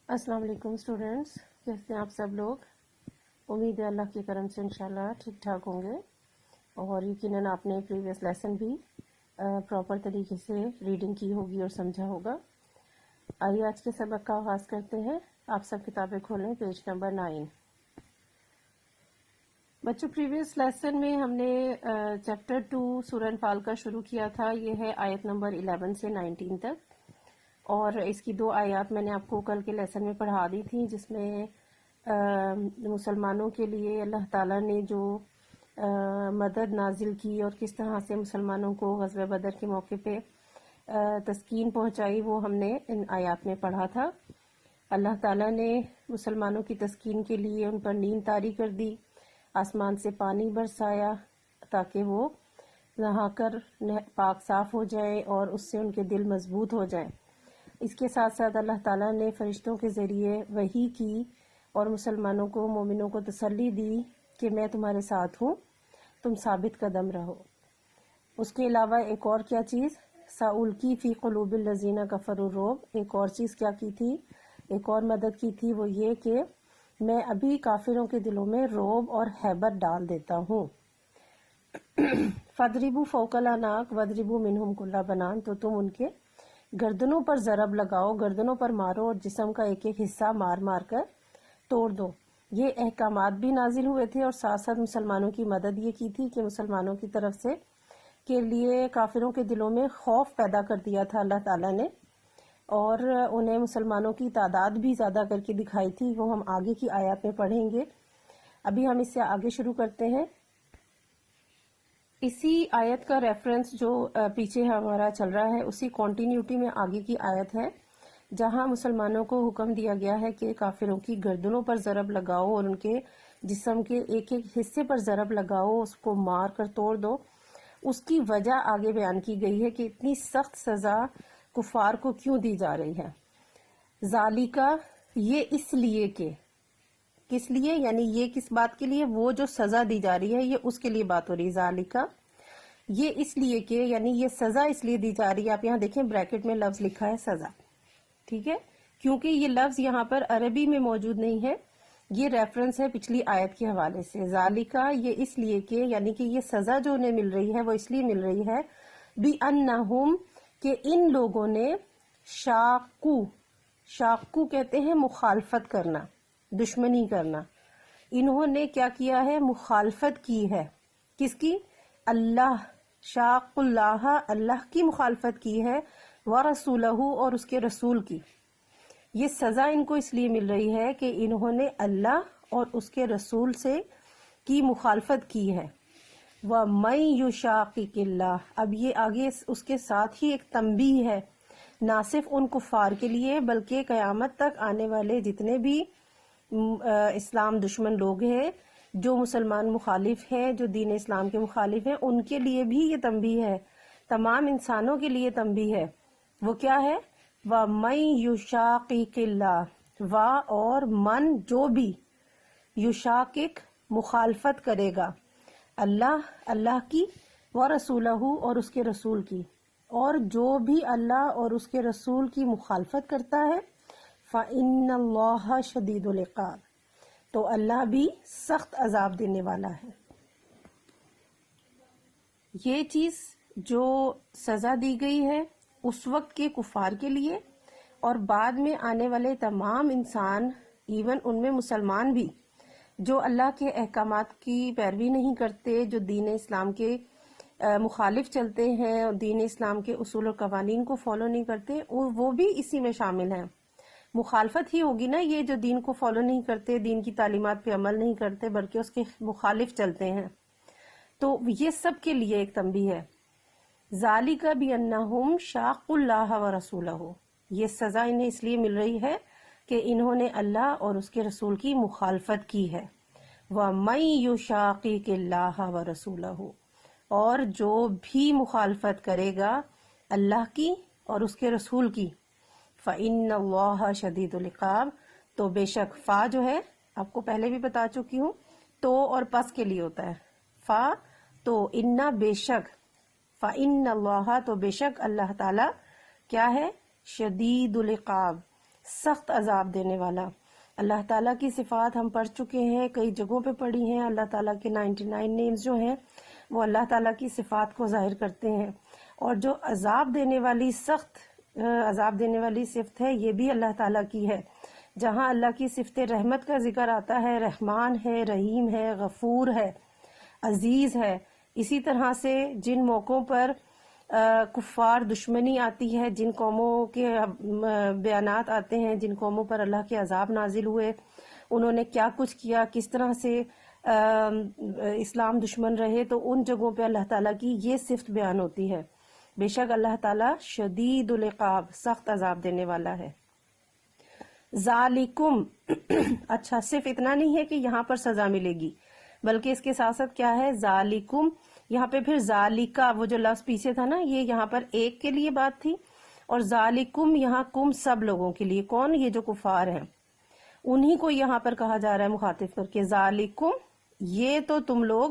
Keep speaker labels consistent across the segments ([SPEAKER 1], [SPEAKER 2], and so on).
[SPEAKER 1] السلام علیکم اسٹوڈینٹس، کیسے ہیں آپ سب لوگ؟ امید ہے اللہ کے کرم سے انشاءاللہ ٹھیک ٹھاک ہوں گے، اور یقیناً آپ نے پریویس لیسن بھی پراپر طریقے سے ریڈنگ کی ہوگی اور سمجھا ہوگا۔ آئیے آج کے سبق کا آغاز کرتے ہیں۔ آپ سب کتابیں کھولیں، پیج نمبر 9۔ بچوں، پریویس لیسن میں ہم نے چیپٹر 2 سورہ انفال کا شروع کیا تھا۔ یہ ہے آیت نمبر 11 سے 19 تک، اور اس کی 2 آیات میں نے آپ کو کل کے لیسن میں پڑھا دی تھی، جس میں مسلمانوں کے لیے اللہ تعالیٰ نے جو مدد نازل کی اور کس طرح سے مسلمانوں کو غزوہ بدر کے موقع پہ تسکین پہنچائی، وہ ہم نے ان آیات میں پڑھا تھا۔ اللہ تعالیٰ نے مسلمانوں کی تسکین کے لیے ان پر نیند طاری کر دی، آسمان سے پانی برسایا تاکہ وہ نہا کر پاک صاف ہو جائیں اور اس سے ان کے دل مضبوط ہو جائیں۔ اس کے ساتھ ساتھ اللہ تعالیٰ نے فرشتوں کے ذریعے وحی کی اور مسلمانوں کو، مومنوں کو تسلی دی کہ میں تمہارے ساتھ ہوں، تم ثابت قدم رہو۔ اس کے علاوہ ایک اور کیا چیز؟ سَأُلْقِي فِي قُلُوبِ الَّذِينَ كَفَرُوا الرُّعْبَ، ایک اور چیز کیا کی تھی؟ ایک اور مدد کی تھی، وہ یہ کہ میں ابھی کافروں کے دلوں میں رعب اور ہیبت ڈال دیتا ہوں۔ فَاضْرِبُوا فَوْقَ الْأَعْنَاقِ وَاضْرِبُوا مِنْهُمْ كُلَّ بَنَانٍ، تو تم ان کے گردنوں پر ضرب لگاؤ، گردنوں پر مارو اور جسم کا ایک ایک حصہ مار مار کر توڑ دو۔ یہ احکامات بھی نازل ہوئے تھے، اور ساتھ ساتھ مسلمانوں کی مدد یہ کی تھی کہ مسلمانوں کی طرف سے کے لیے کافروں کے دلوں میں خوف پیدا کر دیا تھا اللہ تعالیٰ نے، اور انہیں مسلمانوں کی تعداد بھی زیادہ کر کے دکھائی تھی، وہ ہم آگے کی آیات میں پڑھیں گے۔ ابھی ہم اس سے آگے شروع کرتے ہیں۔ اسی آیت کا ریفرنس جو پیچھے ہمارا چل رہا ہے، اسی کنٹینیوٹی میں آگے کی آیت ہے، جہاں مسلمانوں کو حکم دیا گیا ہے کہ کافروں کی گردنوں پر ضرب لگاؤ اور ان کے جسم کے ایک ایک حصے پر ضرب لگاؤ، اس کو مار کر توڑ دو۔ اس کی وجہ آگے بیان کی گئی ہے کہ اتنی سخت سزا کفار کو کیوں دی جا رہی ہے۔ ذالکہ، یہ اس لیے کہ، کس لیے؟ یعنی یہ کس بات کے لیے؟ وہ جو سزا دی جا رہی ہے یہ اس کے لیے بات ہو رہی ہے۔ ذالکہ، یہ اس لیے کہ، یعنی یہ سزا اس لیے دی جا رہی ہے۔ آپ یہاں دیکھیں بریکٹ میں لفظ لکھا ہے سزا، ٹھیک ہے، کیونکہ یہ لفظ یہاں پر عربی میں موجود نہیں ہے، یہ ریفرنس ہے پچھلی آیت کے حوالے سے۔ ذالکہ، یہ اس لیے کہ، یعنی کہ یہ سزا جو انہیں مل رہی ہے وہ اس لیے مل رہی ہے بِأَنَّهُمْ، کہ ان لوگوں نے شاقو کہتے ہیں مخالفت کرنا، دشمنی کرنا۔ انہوں نے کیا کیا ہے؟ مخالفت کی ہے۔ کس کی؟ اللہ، شاق اللہ، اللہ کی مخالفت کی ہے، وَرَسُولَهُ، اور اس کے رسول کی۔ یہ سزا ان کو اس لیے مل رہی ہے کہ انہوں نے اللہ اور اس کے رسول سے کی مخالفت کی ہے۔ وَمَن يُشَاقِقِ اللَّهَ، اب یہ آگے اس کے ساتھ ہی ایک تنبیہ ہے، نہ صرف ان کفار کے لیے بلکہ قیامت تک آنے والے جتنے بھی اسلام دشمن لوگ ہیں، جو مسلمان مخالف ہیں، جو دین اسلام کے مخالف ہیں، ان کے لیے بھی یہ تنبیہ ہے، تمام انسانوں کے لیے تنبیہ ہے۔ وہ کیا ہے؟ وَمَن يُشَاقِقِ اللَّهَ، و اور من جو بھی، یشاقق مخالفت کرے گا، اللہ کی، وَرَسُولَهُ اور اس کے رسول کی، اور جو بھی اللہ اور اس کے رسول کی مخالفت کرتا ہے، فَإِنَّ اللَّهَ شَدِيدُ الْعِقَابِ، تو اللہ بھی سخت عذاب دینے والا ہے۔ یہ چیز جو سزا دی گئی ہے اس وقت کے کفار کے لیے، اور بعد میں آنے والے تمام انسان، ایون ان میں مسلمان بھی، جو اللہ کے احکامات کی پیروی نہیں کرتے، جو دین اسلام کے مخالف چلتے ہیں اور دین اسلام کے اصول اور قوانین کو فالو نہیں کرتے، وہ بھی اسی میں شامل ہیں۔ مخالفت ہی ہوگی نا، یہ جو دین کو فالو نہیں کرتے، دین کی تعلیمات پہ عمل نہیں کرتے بلکہ اس کے مخالف چلتے ہیں، تو یہ سب کے لیے ایک تنبیہ ہے۔ ذالک بِأَنَّهُمْ شَاقُّوا اللَّهَ وَرَسُولَهُ، یہ سزا انہیں اس لیے مل رہی ہے کہ انہوں نے اللہ اور اس کے رسول کی مخالفت کی ہے۔ وَمَن يُشَاقِقِ اللَّهَ وَرَسُولَهُ، اور جو بھی مخالفت کرے گا اللہ کی اور اس کے رسول کی، فَإِنَّ اللَّهَ شَدِيدُ الْعِقَابِ، تو بے شک، فا جو ہے آپ کو پہلے بھی بتا چکی ہوں، تو اور پس کے لیے ہوتا ہے، فا تو، اِنَّ بے شک، فَإِنَّ اللَّهَ تو بے شک اللہ تعالی کیا ہے؟ شدید العقاب، سخت عذاب دینے والا۔ اللہ تعالیٰ کی صفات ہم پڑھ چکے ہیں، کئی جگہوں پہ پڑھی ہیں۔ اللہ تعالیٰ کے 99 نیمز جو ہیں وہ اللہ تعالیٰ کی صفات کو ظاہر کرتے ہیں، اور جو عذاب دینے والی سخت عذاب دینے والی صفت ہے یہ بھی اللہ تعالیٰ کی ہے۔ جہاں اللہ کی صفت رحمت کا ذکر آتا ہے، رحمان ہے، رحیم ہے، غفور ہے، عزیز ہے، اسی طرح سے جن موقعوں پر کفار دشمنی آتی ہے، جن قوموں کے بیانات آتے ہیں، جن قوموں پر اللہ کے عذاب نازل ہوئے، انہوں نے کیا کچھ کیا، کس طرح سے اسلام دشمن رہے، تو ان جگہوں پہ اللہ تعالیٰ کی یہ صفت بیان ہوتی ہے۔ بے شک اللہ تعالیٰ شدید العقاب، سخت عذاب دینے والا ہے۔ ذالکم اچھا، صرف اتنا نہیں ہے کہ یہاں پر سزا ملے گی، بلکہ اس کے ساتھ ساتھ کیا ہے، ذالکم، یہاں پہ پھر ذالکا، وہ جو لفظ پیچھے تھا نا، یہ یہاں پر ایک کے لیے بات تھی، اور ذالکم یہاں کم سب لوگوں کے لیے۔ کون؟ یہ جو کفار ہیں، انہی کو یہاں پر کہا جا رہا ہے مخاطب کر کے، ذالکم، یہ تو تم لوگ،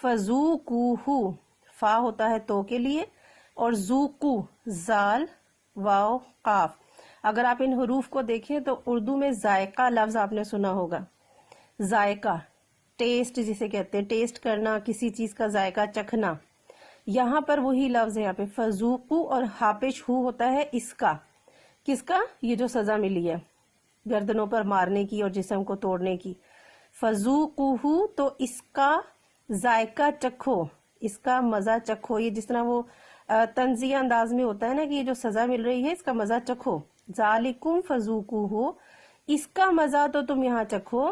[SPEAKER 1] فذوقوہ، فا ہوتا ہے تو کے لیے، اور ذوقو، زال واو قاف۔ اگر آپ ان حروف کو دیکھیں تو اردو میں ذائقہ لفظ آپ نے سنا ہوگا، ذائقہ، ٹیسٹ جسے کہتے ہیں، ٹیسٹ کرنا، کسی چیز کا ذائقہ چکھنا، یہاں پر وہی لفظ ہے یہاں پہ فذوقو، اور ہاپش ہو ہوتا ہے اس کا، کس کا؟ یہ جو سزا ملی ہے گردنوں پر مارنے کی اور جسم کو توڑنے کی۔ فذوقوہ، تو اس کا ذائقہ چکھو، اس کا مزہ چکھو، یہ جس طرح وہ طنزیہ انداز میں ہوتا ہے نا کہ یہ جو سزا مل رہی ہے اس کا مزہ چکھو، ذالکم فذوقوہ، اس کا مزہ تو تم یہاں چکھو،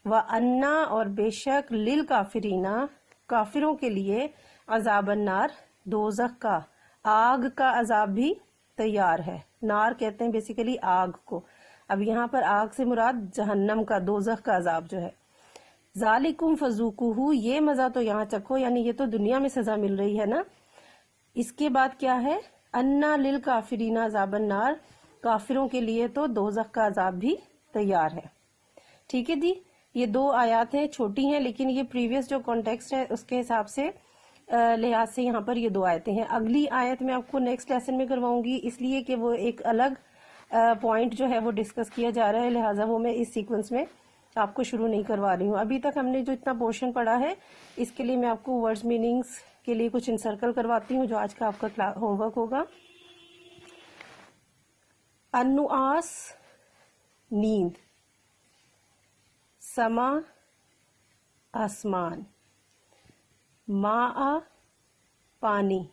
[SPEAKER 1] وَأَنَّا، اور بے شک، لِلْكَافِرِينَ، کافروں کے لیے، عذاب النار، دوزخ کا، آگ کا عذاب بھی تیار ہے۔ نار کہتے ہیں بیسیکلی آگ کو، اب یہاں پر آگ سے مراد جہنم کا، دوزخ کا عذاب جو ہے۔ ذالکم فذوقوہ، یہ مزہ تو یہاں چکھو، یعنی یہ تو دنیا میں سزا مل رہی ہے نا۔ اس کے بعد کیا ہے، انا للکافرین عذاب النار، کافروں کے لیے تو دوزخ کا عذاب بھی تیار ہے۔ ٹھیک ہے جی، یہ دو آیات ہیں، چھوٹی ہیں، لیکن یہ پریویس جو کانٹیکسٹ ہے اس کے حساب سے لحاظ سے یہاں پر یہ دو آیتیں ہیں۔ اگلی آیت میں آپ کو نیکسٹ لیسن میں کرواؤں گی، اس لیے کہ وہ ایک الگ پوائنٹ جو ہے وہ ڈسکس کیا جا رہا ہے، لہٰذا وہ میں اس سیکوینس میں آپ کو شروع نہیں کروا رہی ہوں۔ ابھی تک ہم نے جو اتنا پورشن پڑھا ہے اس کے لیے میں آپ کو ورڈز میننگز کے لیے کچھ انسرکل کرواتی ہوں جو آج کا آپ کا ہوم ورک ہوگا۔ النعاس، نیند، سما، آسمان، ماء، پانی،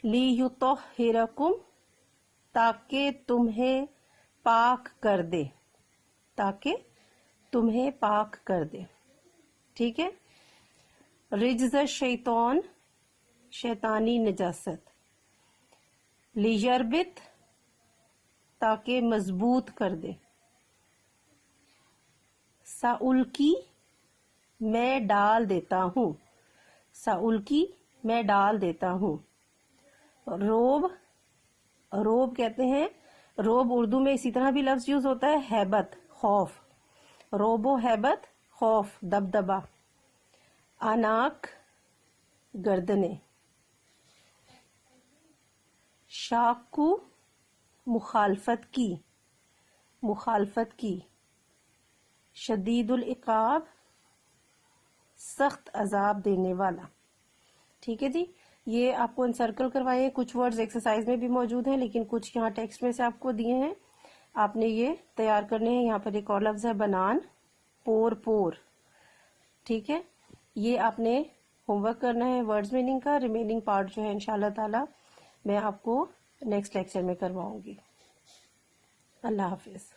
[SPEAKER 1] لیطہرکم، تاکہ تمہیں پاک کر دے، تاکہ تمہیں پاک کر دے، ٹھیک ہے۔ رجز شیطان، شیطانی نجاست، لیربط، تاکہ مضبوط کر دے، ساُلقی، میں ڈال دیتا ہوں، ساُلقی، میں ڈال دیتا ہوں، روب، روب کہتے ہیں، روب اردو میں اسی طرح بھی لفظ یوز ہوتا ہے، ہیبت، خوف، روب و ہیبت، خوف، دبدبا، آناک، گردنے، شاکو، مخالفت کی، مخالفت کی، شدید العقاب، سخت عذاب دینے والا۔ ٹھیک ہے جی، یہ آپ کو انسرکل کروائے، کچھ ورڈز ایکسرسائز میں بھی موجود ہیں لیکن کچھ یہاں ٹیکسٹ میں سے آپ کو دیے ہیں، آپ نے یہ تیار کرنے ہیں۔ یہاں پر ایک اور لفظ ہے بنان، پور، پور، ٹھیک ہے، یہ آپ نے ہوم ورک کرنا ہے ورڈز میننگ کا۔ ریمیننگ پارٹ جو ہے انشاءاللہ تعالی میں آپ کو نیکسٹ لیکچر میں کرواؤں گی۔ اللہ حافظ۔